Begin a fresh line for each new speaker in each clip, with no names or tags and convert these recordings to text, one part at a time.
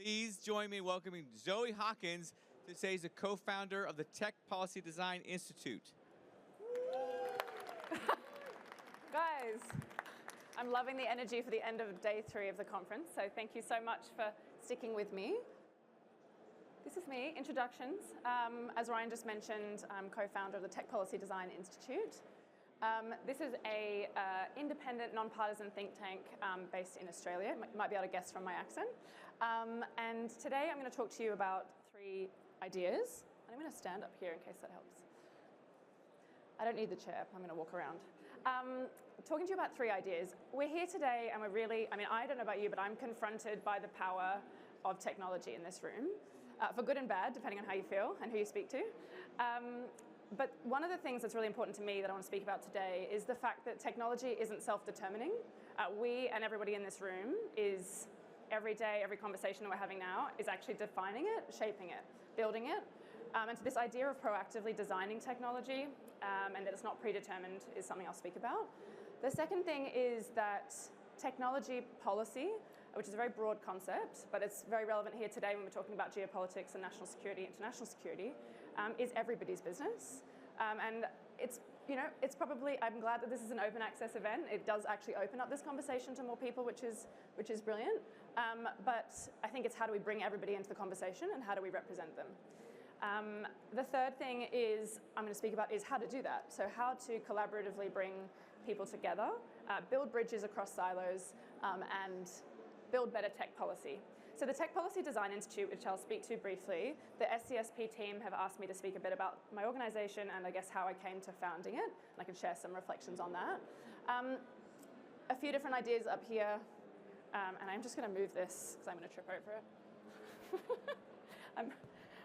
Please join me in welcoming Zoe Hawkins to say she's a co-founder of the Tech Policy Design Institute.
Guys, I'm loving the energy for the end of day 3 of the conference, so thank you so much for sticking with me. This is me, introductions. As Ryan just mentioned, I'm co-founder of the Tech Policy Design Institute. This is a independent, non-partisan think tank based in Australia. You might be able to guess from my accent. And today I'm going to talk to you about 3 ideas. And I'm going to stand up here in case that helps. I don't need the chair. I'm going to walk around. Talking to you about 3 ideas. We're here today and we're really, I don't know about you, but I'm confronted by the power of technology in this room, for good and bad, depending on how you feel and who you speak to. But one of the things that's really important to me that I want to speak about today is the fact that technology isn't self-determining. We and everybody in this room is every day, every conversation that we're having now is actually defining it, shaping it, building it. And so this idea of proactively designing technology and that it's not predetermined is something I'll speak about. The second thing is that technology policy, which is a very broad concept, but it's very relevant here today when we're talking about geopolitics and national security, international security, is everybody's business. And it's probably, I'm glad that this is an open access event. It does actually open up this conversation to more people, which is brilliant. But I think it's how do we bring everybody into the conversation and how do we represent them? The third thing is I'm going to speak about is how to do that. So how to collaboratively bring people together, build bridges across silos, and build better tech policy. So the Tech Policy Design Institute, which I'll speak to briefly, the SCSP team have asked me to speak a bit about my organisation and I guess how I came to founding it. And I can share some reflections on that. A few different ideas up here, and I'm just going to move this because I'm going to trip over it.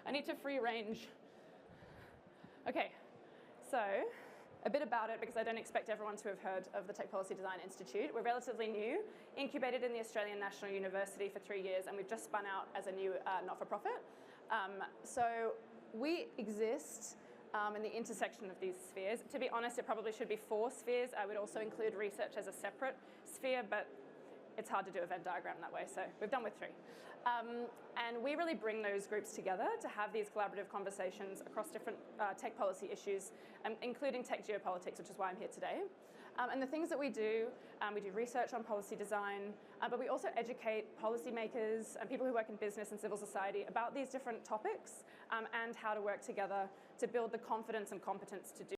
I need to free range. Okay, so a bit about it because I don't expect everyone to have heard of the Tech Policy Design Institute. We're relatively new, incubated in the Australian National University for 3 years, and we've just spun out as a new not-for-profit. So we exist in the intersection of these spheres. To be honest, it probably should be 4 spheres. I would also include research as a separate sphere, but it's hard to do a Venn diagram that way, so we've done with 3. And we really bring those groups together to have these collaborative conversations across different tech policy issues, including tech geopolitics, which is why I'm here today. And the things that we do research on policy design, but we also educate policymakers and people who work in business and civil society about these different topics and how to work together to build the confidence and competence to do